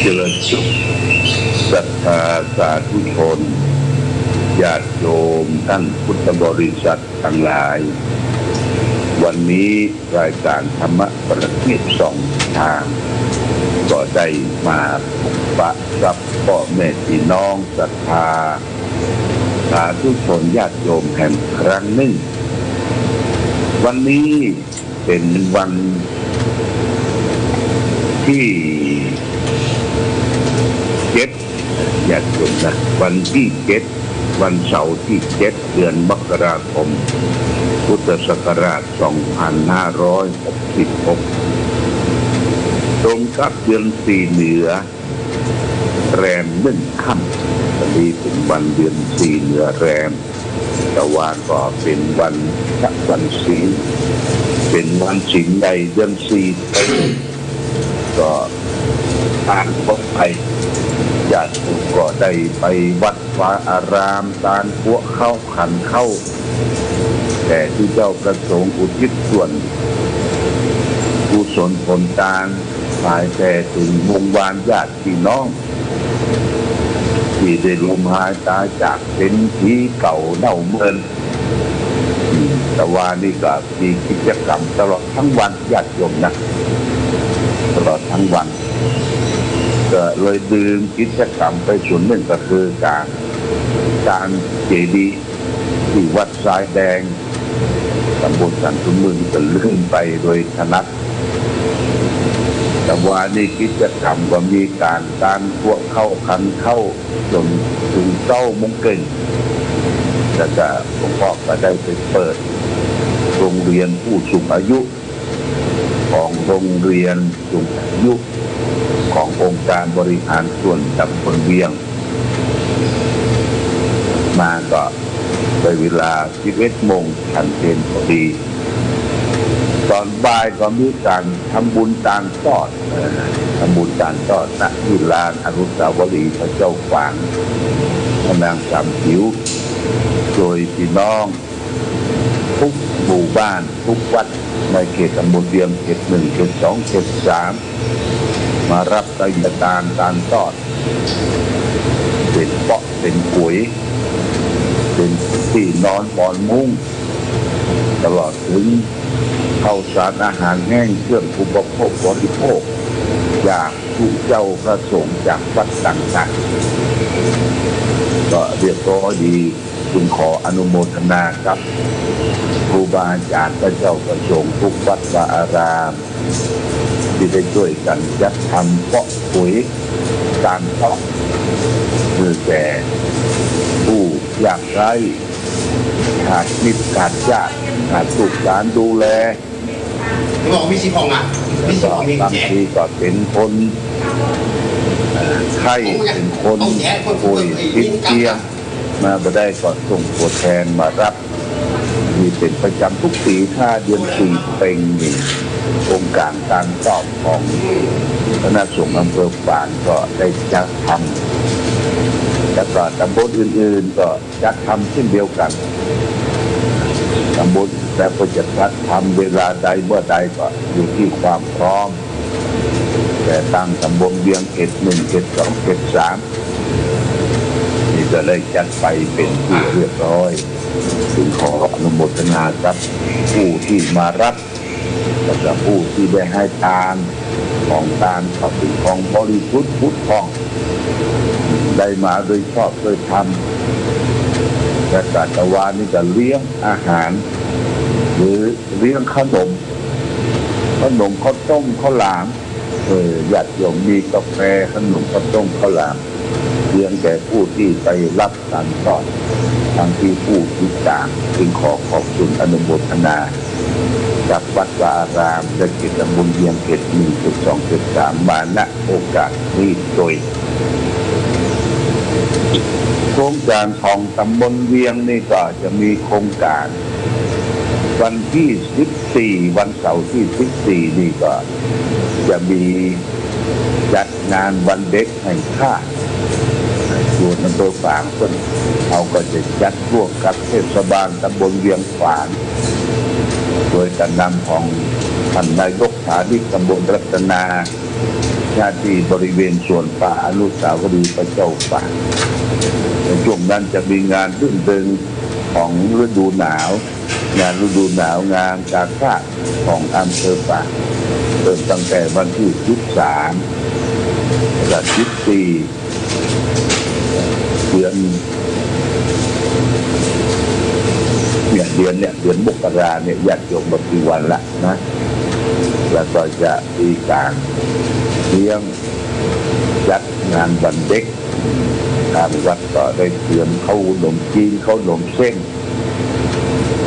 จริญสุขศรัทธาสาธุชนญาติโยมท่านพุทธบริษัททั้งหลายวันนี้รายการธรรมะประทีปสองทางก็ได้มาพบปะกับพ่อแม่พี่น้องศรัทธาสาธุชนญาติโยมแห่งครั้งหนึ่งวันนี้เป็นวันที่7ญาติโยมนะวันที่7วันเสาร์ที่7เดือนมกราคมพุทธศักราช2566ตรงกับเดือน4เหนือแรม1ค่ำวันนี้เป็นวันเดือน4เหนือแรมแต่ว่าก็เป็นวันศีลเป็นวันศีลในเดือน4ก็อ่านพบไปญาติโยมก็ได้ไปวัดวาอารามตานพวกเข้าขันเข้าแต่ที่เจ้าประสงค์อุทิศส่วนกุศลผลทานภายแต่ถึงวงวานญาติพี่น้องที่ได้ล้มหายตายจากเป็นที่เก่าเน่าเมินแต่ว่านี่ก็มีกิจกรรมตลอดทั้งวันญาติโยมนะตลอดทั้งวันก็เลยดื่มกิจกรรมไปส่วนหนึ่งก็คือการเจดีย์ที่วัดทรายแดงตำบลสันตุมึงก็ลื่นไปโดยถนัดแต่ว่านี่กิจกรรมก็มีการพวกเข้าคันเข้าจนถึง9 โมงเย็นแล้วก็หลวงพ่อก็ได้ไปเปิดโรงเรียนผู้สูงอายุของโรงเรียนสูงอายุขององค์การบริหารส่วนตำบลเวียงมาก็ในเวลา 11 โมงทันเพ็ญพอดีตอนบ่ายก็มีการทำบุญตานทอดณที่ลานอนุสาวรีย์พระเจ้าฝางพระนางสามผิวโดยพี่น้องทุกหมู่บ้านทุกวัดในเขตตำบลเวียงเขต1เขต2เขต3มารับไตรตานทอดเป็นเปาะเป็นปุ๋ยเป็นที่นอนหมอนมุ้งตลอดถึงข้าวสารอาหารแห้งเครื่องอุปโภคบริโภคจากทุกเจ้าพระสงฆ์จากวัดต่างๆก็เรียบร้อยดีจึงขออนุโมทนากับครูบาอาจารย์พระเจ้าประสงค์ทุกวัดวาอารามที่ได้ช่วยกันจัดทำเปาะปุ๋ยการเพาะมือแก่ผู้ยากไร้ขาดมิตรขาดญาติขาดลูกหลานดูแลบอกมีชีพองอ่ะมีชีพองบางทีก็เป็นคนไข้เป็นคนป่วยติดเตียงมาบ่ได้ก็ส่งตัวแทนมารับมีเป็นประจำทุกปีถ้าเดือน4เป็นองค์การการตอบของคณะสงฆ์อำเภอฝางก็ได้จัดทำแล้วก็ตำบลอื่นๆก็จัดทำเช่นเดียวกันตำบลแต่ก็จะจัดทำเวลาใดเมื่อใดก็อยู่ที่ความพร้อมแต่ตั้งตำบลเวียงเขต1เขต2เขต3นี่ก็เลยจัดไปเป็นที่เรียบร้อยจึงขออนุโมทนากับผู้ที่มารับและก็ผู้ที่ได้ให้ทานของทานเข้าถึงของบริสุทธิ์พุทธทองได้มาโดยชอบโดยธรรมและกาตวานี่ก็เลี้ยงอาหารหรือเลี้ยงขนมข้าวต้มข้าวหลามญาติโยมมีกาแฟขนมข้าวต้มข้าวหลามเลี้ยงแก่ผู้ที่ไปรับการทอดทางที่ผู้ที่ต่างจึงขอขอบคุณอนุโมทนาจากวัดวาอารามและเขตตำบลเวียงเขต1เขต2เขต3มาณโอกาสนี้โดยโครงการของตำบลเวียงนี่ก็จะมีโครงการวันที่14วันเสาร์ที่14นี่ก็จะมีจัดงานวันเด็กแห่งชาติส่วนอำเภอฝางเขาก็จะจัดร่วมกับเทศบาลตำบลเวียงฝางโดยการนำของท่านนายกฐานิกตำบลรัตนา ชาติที่บริเวณสวนป่าอนุสาวรีย์พระเจ้าป่าในช่วงนั้นจะมีงานรื่นเริงของฤดูหนาว งานฤดูหนาวงานกาชาดของอำเภอป่าเริ่มตั้งแต่วันที่23และ14เดือนมกราเนี่ยญาติโยมมากี่วันละนะแล้วก็จะมีการเลี้ยงจัดงานวันเด็กทางวัดก็ได้เตรียมข้าวหนมจีนข้าวหนมเส้น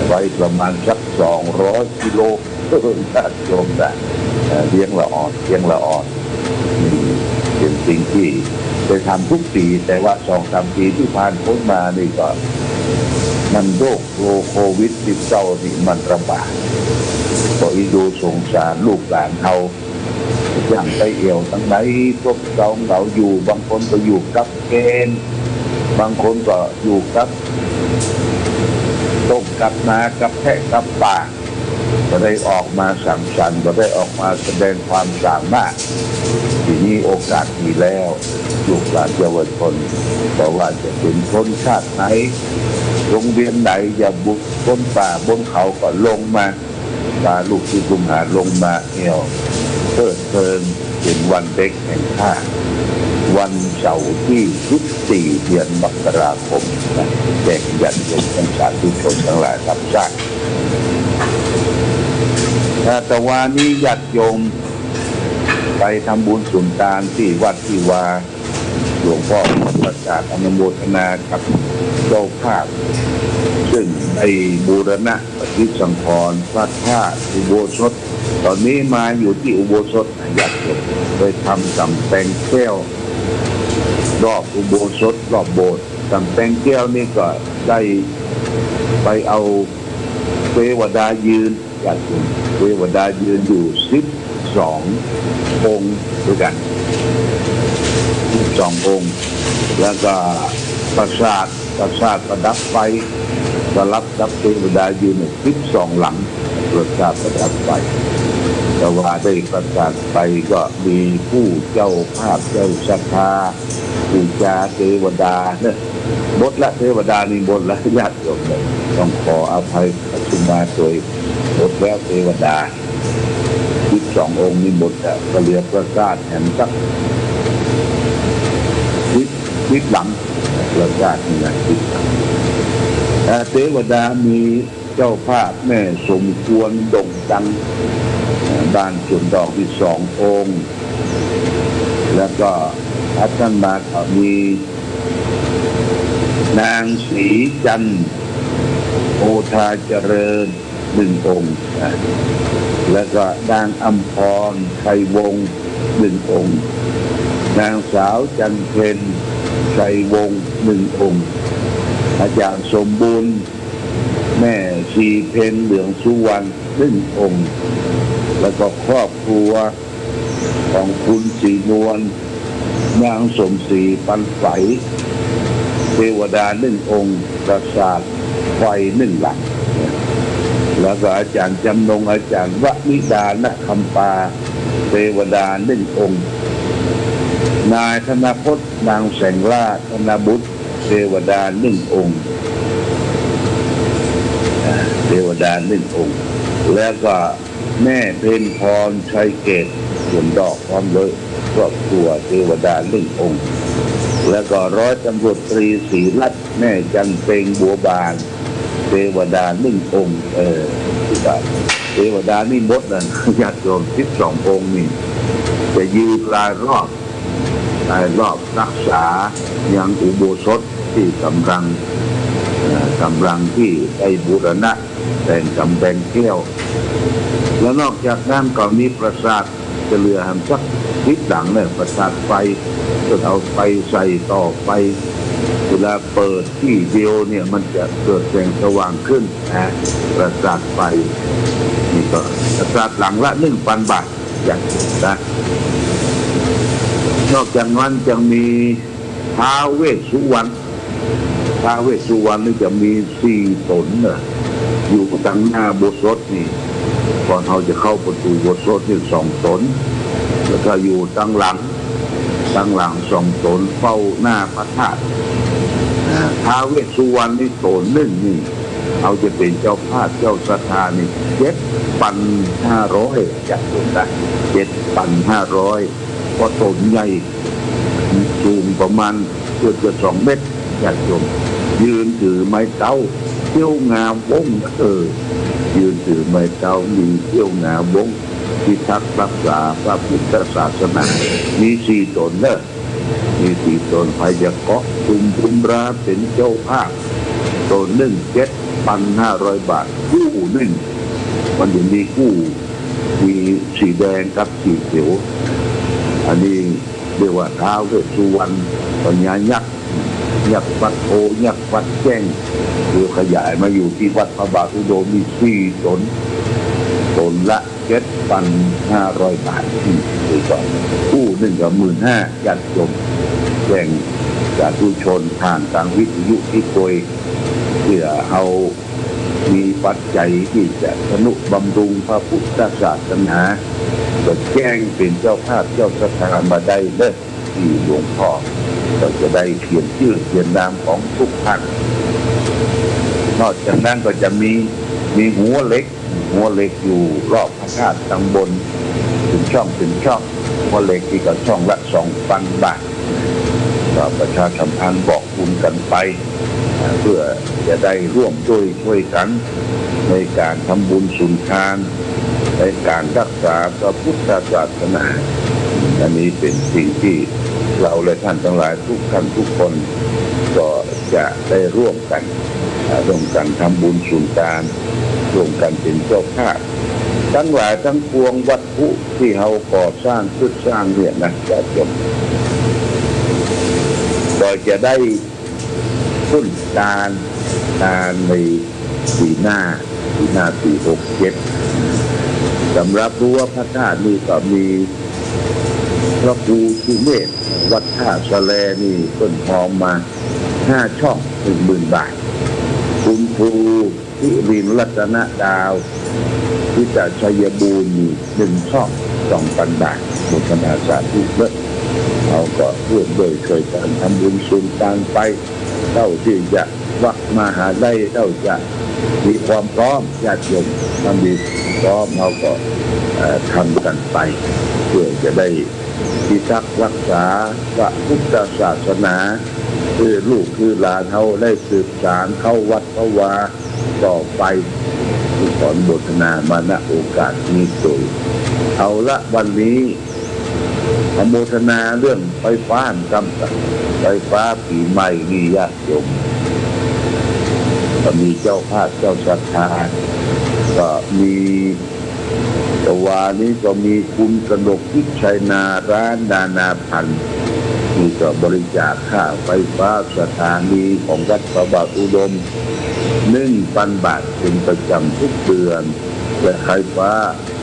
ไว้ประมาณสัก200 กิโลญาติโยมนะเลี้ยงละอ่อนเป็นสิ่งที่ได้ทำทุกปีแต่ว่า2-3 ปีที่ผ่านพ้นมานี่ก็มันโรคโควิด-19นี่มันระบาดก็อีดูสงสารลูกหลานเขาอย่างไปเอี่ยวทั้งไหนพวกเราอยู่บางคนก็อยู่กับเกณฑ์บางคนก็อยู่กับต้มกับนากับแพะกับป่าก็ได้ออกมาสังสรรค์ก็ได้ออกมาแสดงความสามารถทีนี้โอกาสมีแล้วลูกหลานเยาวชนเพราะว่าจะเป็นชนชาติไหนโรงเรียนไหนอย่าบุกบนป่าบนเขาก็ลงมาพาลูกที่กุมหาลงมาเอี่ยวเพิดเพลินเป็นวันเด็กแห่งชาติวันเสาร์ที่14 เดือนมกราคมนะแจ้งญาติโยมสาธุชนทั้งหลายรับทราบแต่วันนี้ญาติโยมไปทำบุญสุนทานที่วัดที่วาหลวงพ่อประกาศอนุโมทนากับเจ้าภาพซึ่งไอ้บูรณะปฏิสังขรณ์พระธาตุอุโบสถตอนนี้มาอยู่ที่อุโบสถญาติโยมไปทำกำแพงแก้วรอบอุโบสถรอบโบสถ์กำแพงแก้วนี่ก็ได้ไปเอาเทวดายืนญาติโยมเทวดายืนอยู่12 องค์ด้วยกัน12 องค์แล้วก็ปราสาทประดับไฟประดับเทวดายืน12 หลังปราสาทประดับไฟแต่ว่าได้ประกาศไปก็มีผู้เจ้าภาพเจ้าศรัทธาบูชาเทวดาเนี่ยบทละเทวดานี่บทละญาติโยมเลยต้องขออภัยปัจจุบันโดยบทแล้วเทวดา12 องค์นี่บทก็เรียกประสาทแห่งสักทิศหลังประสาทนี่นะทิศหลังเทวดามีเจ้าภาพแม่สมควรด่งดังบ้านสวนดอกที่2 องค์แล้วก็พัฒนาเขามีนางศรีจันทร์โอทาเจริญ1 องค์แล้วก็นางอัมพรไทยวงศ์1 องค์นางสาวจันเพ็ญไทยวงศ์1 องค์อาจารย์สมบูรณ์แม่ชีเพ็ญเหลืองสุวรรณ1 องค์แล้วก็ครอบครัวของคุณศรีนวลนางสมศรีปันไฝเทวดา1 องค์ปราสาทไฟ1 หลังแล้วก็อาจารย์จำนงอาจารย์วนิดาณคำปาเทวดา1 องค์นายธนพจน์นางแสงล่าธนบุตรเทวดา1 องค์เทวดา1 องค์แล้วก็แม่เพ็ญพรชัยเกตสวนดอกพร้อมเลยครอบครัวเทวดา1 องค์แล้วก็ร้อยตำรวจตรีศรีรัตน์แม่จันเพ็งบัวบานเทวดา1 องค์เทวดานี่หมดนะญาติโยม12 องค์นี่จะยืนรายรอบรักษายังอุโบสถที่กำลังที่ได้บูรณะแต่งกำแพงแก้วแล้วนอกจากนั้นก็มีปราสาทจะเหลือหันสักทิศหลังเนี่ยปราสาทไฟก็เอาไฟใส่ต่อไฟเวลาเปิดที่เดียวเนี่ยมันจะเกิดแสงสว่างขึ้นนะปราสาทไฟนี่ก็ปราสาทหลังละ 1,000 บาทอย่างนะนอกจากนั้นยังมีท้าวเวสสุวรรณนี่จะมี4 ตนอยู่ตั้งหน้าโบสถ์นี่ก่อนเราจะเข้าประตูโบสถ์นี่2 ตน แล้วก็อยู่ตั้งหลังสองตนเฝ้าหน้าพระธาตุท้าวเวสสุวรรณนี่ตนหนึ่งนี่เอาจะเป็นเจ้าภาพเจ้าสถานี่7,500จากตนได้7,500ก็ตนใหญ่สูงประมาณเกือบ2 เมตรจากตนยืนถือไม้เต้าเที่ยวงามวงยืนถือไม้เต้ามีเที่ยวงามวงพิทักษ์รักษาพระพุทธศาสนามี4 ตนเนอะมี4 ตนพายเกาะภูมิราเป็นเจ้าภาพตนหนึ่ง7,500 บาทคู่หนึ่งมันจะมีคู่มีสีแดงกับสีเขียวอันนี้เรียกว่าท้าวเวสสุวรรณปัญญายักษ์วัดโพยักษ์วัดแจ้งเพื่อขยายมาอยู่ที่วัดพระบาทอุดมมี4 ตนละ7,500 บาทที่ก่อนคู่หนึ่งกับ15,000ญาติโยมแจ้งสาธุชนผ่านทางวิทยุที่โดยเพื่อเอามีปัจจัยที่จะสนุบำรุงพระพุทธศาสนาก็แจ้งเป็นเจ้าภาพเจ้าสถานมาได้เลยที่หลวงพ่อเราจะได้เขียนชื่อเขียนนามของทุกท่านนอกจากนั้นก็จะมีหัวเล็กอยู่รอบพระธาตุทางบนเป็นช่องหัวเล็กที่ก็ช่องละ 2,000 บาทก็ประชาสัมพันธ์บอกบุญกันไปเพื่อจะได้ร่วมช่วยกันในการทำบุญสุนทานในการรักษาพระพุทธศาสนาอันนี้เป็นสิ่งที่เราและท่านทั้งหลายทุกท่านทุกคนก็จะได้ร่วมกันทำบุญสุนทานร่วมกันเป็นเจ้าภาพทั้งหลายทั้งปวงวัตถุที่เราก่อสร้างเนี่ยนะจะจบก็จะได้ขึ้นการในปีหน้าปี67สำหรับรั้วพระธาตุนี่ก็มีพระภูสุเมธวัดท่าสะแลนี่ต้นทองมา5 ช่อง 10,000 บาทคุณครูที่รินรัตนดาวที่จะชัยบูรณ์1 ช่อง 2,000 บาทโมทนาสาธุเลิศเราก็ร่วมด้วยช่วยกันทำบุญสุนทานไปเท่าที่จะวัดมาหาได้เท่าจะมีความพร้อมญาติโยมทำดีพร้อมเราก็ทำกันไปเพื่อจะได้พิทักษ์รักษาพระพุทธศาสนาคือลูกคือหลานเขาได้สืบสานเข้าวัดเข้าวาต่อไปที่สอนบทนามาณโอกาสนี้โดยเอาละวันนี้อนุโมทนาเรื่องไฟฟ้ากำจัดไฟฟ้าปีใหม่นี่ญาติโยมก็มีเจ้าภาพเจ้าศรัทธาก็มีตะวานี้ก็มีคุณกนกพิชัยนาร้านนาพันธ์ที่ก็บริจาคค่าไฟฟ้าสถานีของวัดพระบาทอุดม1,000 บาทเป็นประจำทุกเดือนและไฟฟ้า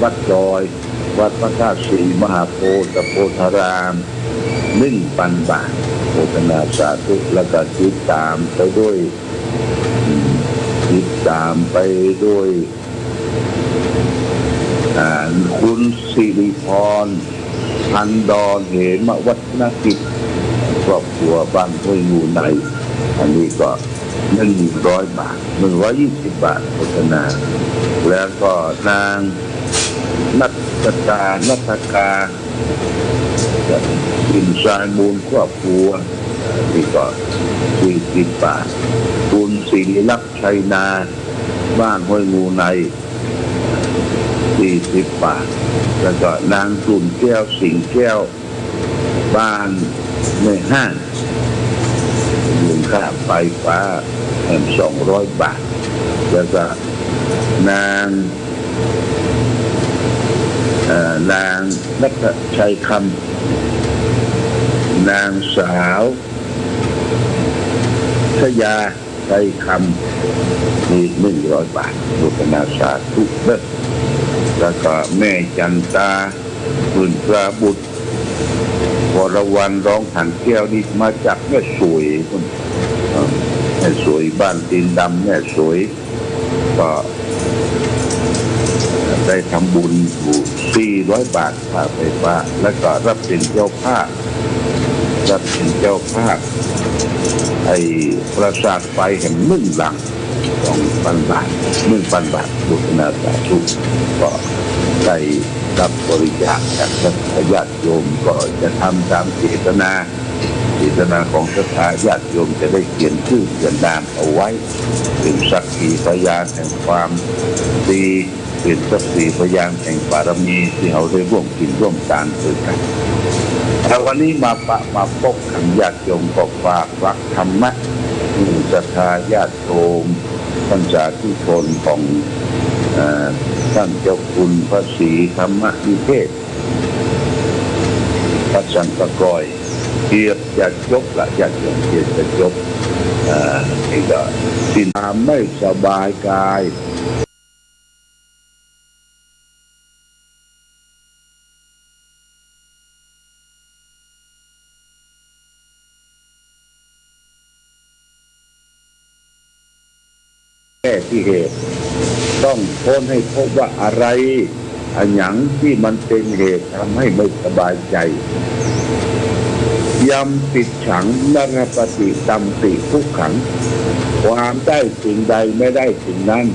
วัดจอยวัดพระธาตุศรีมหาโพธิโพธาราม 1,000 บาทโฆษณาสาธุแล้วก็ติดตามไปด้วยคุณสิริพรพันดอนเหมวัฒนกิจครอบครัวบ้านห้วยงูในอันนี้ก็100 บาท120 บาทโฆษณาแล้วก็นางนัทกาอินทรายมูลครอบครัวนี่ก็40 บาทคุณศิริลักษณ์ชัยนาบ้านห้วยงูใน40 บาทแล้วก็นางกลุ่มแก้วสิงแก้วบ้านในห้างยืมค่าไฟฟ้า200 บาทแล้วก็นางนัทชัยคำนางสาวชยาชัยคำมี100 บาทโฆษณาสาธุเลิศแล้วก็แม่จันตาหุ่นปลาบุตรวรวรรณร้องหันแก้วนี่มาจากแม่สวยบ้านตีนดำแม่สวยก็ได้ทำบุญอยู่ 400 บาทค่าไฟฟ้าแล้วก็รับเป็นเจ้าภาพไอ้ประสาทไฟแห่ง1 หลัง 2,000 บาท 1,000 บาทบุญนาสาธุก็ได้รับบริจาคจากญาติโยมก็จะทำตามเจตนาของศรัทธาญาติโยมจะได้เขียนชื่อเขียนนามเอาไว้เป็นสักขีพยานแห่งความดีเป็นสักขีพยานแห่งบารมีที่เราได้ร่วมกินร่วมทานด้วยกันแต่วันนี้มาพบกันญาติโยมก็ฝากรักธรรมะศรัทธาญาติโยมท่านสาธุชนของท่านเจ้าคุณพระศรีธรรมนิเทศพระสันตะกอยเกียรติจะจบละญาติโยมเกียรติจะจบนี่ก็สิ้นความไม่สบายกายแก้ที่เหตุต้องค้นให้พบว่าอะไรอันหยังที่มันเป็นเหตุทำให้ไม่สบายใจยำติดฉังนรปฏิตัมติทุกขังความได้สิ่งใดไม่ได้สิ่งนั้น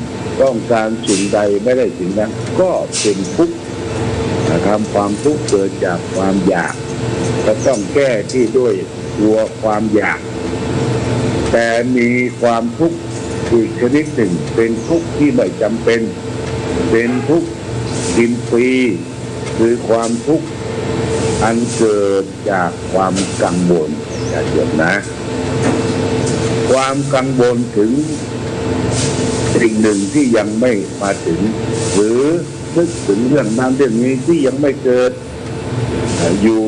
ต้องการสิ่งใดไม่ได้สิ่งนั้นก็เป็นทุกข์ความทุกข์เกิดจากความอยากก็ต้องแก้ที่ด้วยตัวความอยากแต่มีความทุกข์อีกชนิดหนึ่งเป็นทุกข์ที่ไม่จำเป็นเป็นทุกข์กินฟรีคือความทุกข์อันเกิดจากความกังวลอย่าเชื่อนะความกังวลถึงสิ่งหนึ่งที่ยังไม่มาถึงหรือนึกถึงเรื่องนั้นเรื่องนี้ที่ยังไม่เกิดอยู่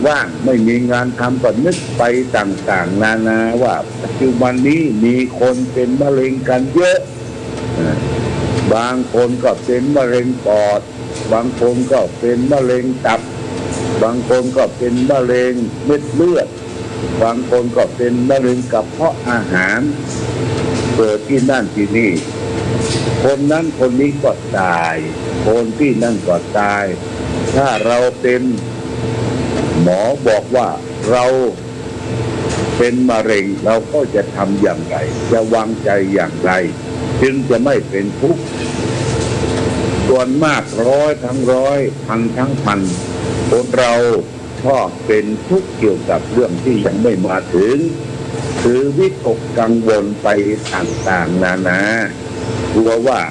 ว่างๆไม่มีงานทำก็นึกไปต่างๆนานาว่าปัจจุบันนี้มีคนเป็นมะเร็งกันเยอะบางคนก็เป็นมะเร็งปอดบางคนก็เป็นมะเร็งตับบางคนก็เป็นมะเร็งเม็ดเลือดบางคนก็เป็นมะเร็งกระเพาะอาหารเกิดที่นั่นที่นี่คนนั้นคนนี้ก็ตายคนที่นั่นก็ตายถ้าเราเป็นหมอบอกว่าเราเป็นมะเร็งเราก็จะทำอย่างไรจะวางใจอย่างไรจึงจะไม่เป็นทุกข์ส่วนมาก100 ทั้ง 100 พันทั้งพันคนเราชอบเป็นทุกข์เกี่ยวกับเรื่องที่ยังไม่มาถึงคือวิตกกังวลไปต่างๆนานากลัวว่า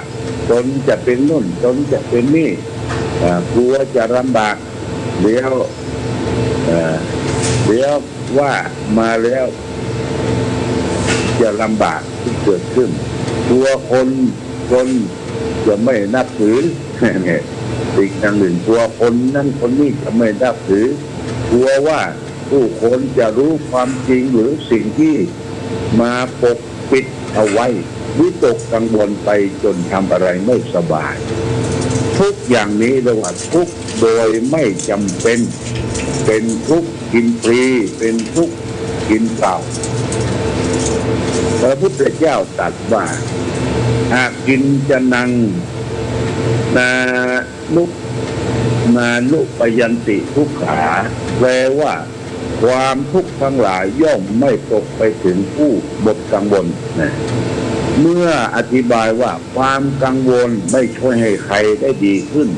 ตนจะเป็นนู่นตนจะเป็นนี่กลัวจะลำบากเดี๋ยวว่ามาแล้วจะลำบากที่เกิดขึ้นกลัวคนจะไม่นับถืออีกอย่างหนึ่งกลัวคนนั้นคนนี้จะไม่นับถือกลัวว่าผู้คนจะรู้ความจริงหรือสิ่งที่มาปกปิดเอาไว้วิตกกังวลไปจนทำอะไรไม่สบายทุกอย่างนี้เรียกว่าทุกโดยไม่จำเป็นเป็นทุกกินฟรีเป็นทุกกินเปล่าพระพุทธเจ้าตรัสว่าอากินจะนังนานุปยันติทุกขาแปลว่าความทุกข์ทั้งหลายย่อมไม่ตกไปถึงผู้บกกังวลนะเมื่ออธิบายว่าความกังวลไม่ช่วยให้ใครได้ดีขึ้น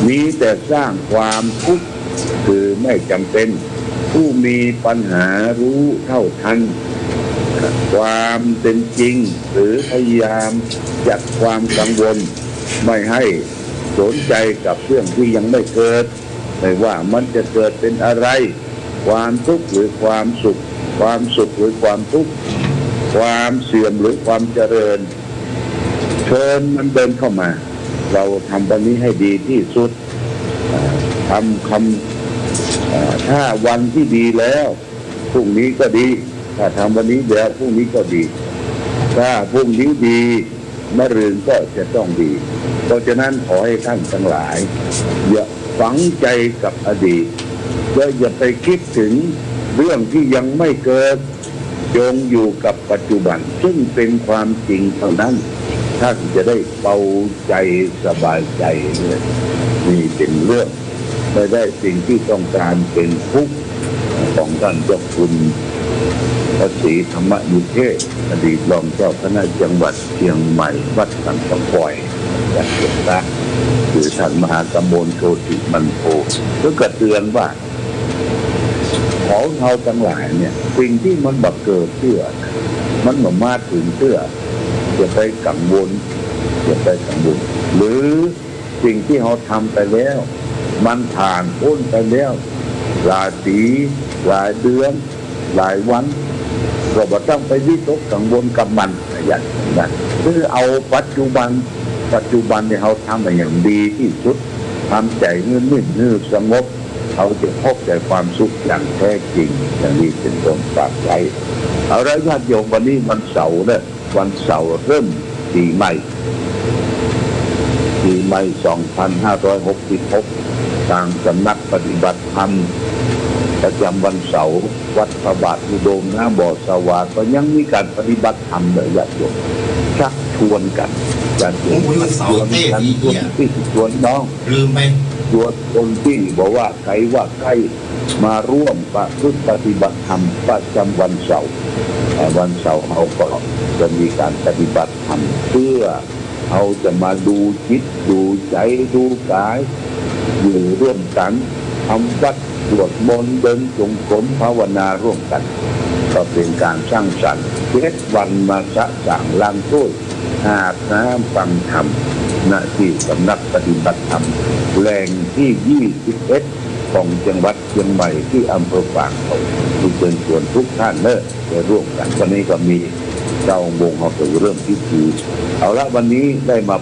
มีแต่สร้างความทุกข์คือไม่จำเป็นผู้มีปัญหารู้เท่าทันความเป็นจริงหรือพยายามจัดความกังวลไม่ให้สนใจกับเรื่องที่ยังไม่เกิดไม่ว่ามันจะเกิดเป็นอะไรความทุกข์หรือความสุขความสุขหรือความทุกข์ความเสื่อมหรือความเจริญเชิญมันเดินเข้ามาเราทำวันนี้ให้ดีที่สุดถ้าวันที่ดีแล้วพรุ่งนี้ก็ดีถ้าทำวันนี้เดี๋ยวพรุ่งนี้ก็ดีถ้าพรุ่งนี้ดีมะรืนก็จะต้องดีเพราะฉะนั้นขอให้ท่านทั้งหลายอย่าฝังใจกับอดีตและอย่าไปคิดถึงเรื่องที่ยังไม่เกิดจงอยู่กับปัจจุบันซึ่งเป็นความจริงเท่านั้น ท่านจะได้เบาใจสบายใจเนี่ยนี่เป็นเรื่องไม่ได้สิ่งที่ต้องการเป็นทุกข์ของท่านเจ้าคุณพระศรีธรรมยุเทศอดีตรองเจ้าคณะจังหวัดเชียงใหม่วัดสันตะกอยจัดเก็บละหรือท่านมหากำมลโชติมันโพก็กระเตือนว่าของเราทั้งหลายเนี่ยสิ่งที่มันบักเกิดเชื่อมันมาถึงเชื่ออย่าไปกังวลอย่าไปกังวลหรือสิ่งที่เราทำไปแล้วมันผ่านพ้นไปแล้วหลายปีหลายเดือนหลายวันเราไม่ต้องไปวิตกกังวลกับมันอย่างนั้นคือเอาปัจจุบันเนี่ยเราทำอย่างดีที่สุดทำใจเงื่อนนื่นสงบเขาจะพบใจความสุขอย่างแท้จริงอย่างนี้เป็นต้นฝากไว้เอาละญาติโยมวันนี้วันเสาร์เนี่ยวันเสาร์เริ่มปีใหม่2566ทางสำนักปฏิบัติธรรมประจำวันเสาร์วัดพระบาทอุดมหน้าบ่อสวาก็ยังมีการปฏิบัติธรรมเลยญาติโยมชักชวนกันญาติโยมชวนน้องลืมไปชวนคนที่บอกว่าใครว่าใกล้มาร่วมปฏิบัติธรรมประจำวันเสาร์เขาก็จะมีการปฏิบัติธรรมเพื่อเขาจะมาดูจิตดูใจดูกายอยู่ร่วมกันทำวัดสวดมนต์เดินจงกรมภาวนาร่วมกันก็เป็นการสร้างสรรค์7 วันมาสะสางล้างถ้วยอาบน้ำฟังธรรมณที่สำนักปฏิบัติธรรมแหล่งที่21ของจังหวัดเชียงใหม่ที่อำเภอปากเขาที่เชิญชวนทุกท่านจะร่วมกันวันนี้ก็มีเราวงเขาสู่เรื่องพิธีเอาละวันนี้ได้มา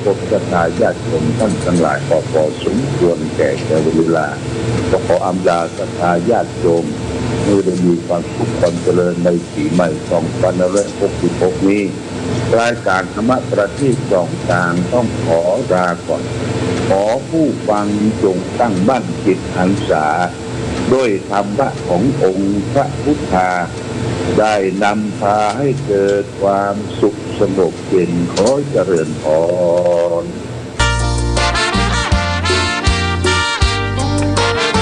พบศรัทธาญาติโยมท่านทั้งหลายพอสมควรแก่เวลาก็ขออำลาศรัทธาญาติโยมให้ได้มีความสุขความเจริญในปีใหม่2566นี้รายการธรรมะประทีปส่องทางต้องขอลาก่อนขอผู้ฟังจงตั้งมั่นจิตหันษาด้วยธรรมะขององค์พระพุทธาได้นำพาให้เกิดความสุขสงบเย็นขอเจริญพร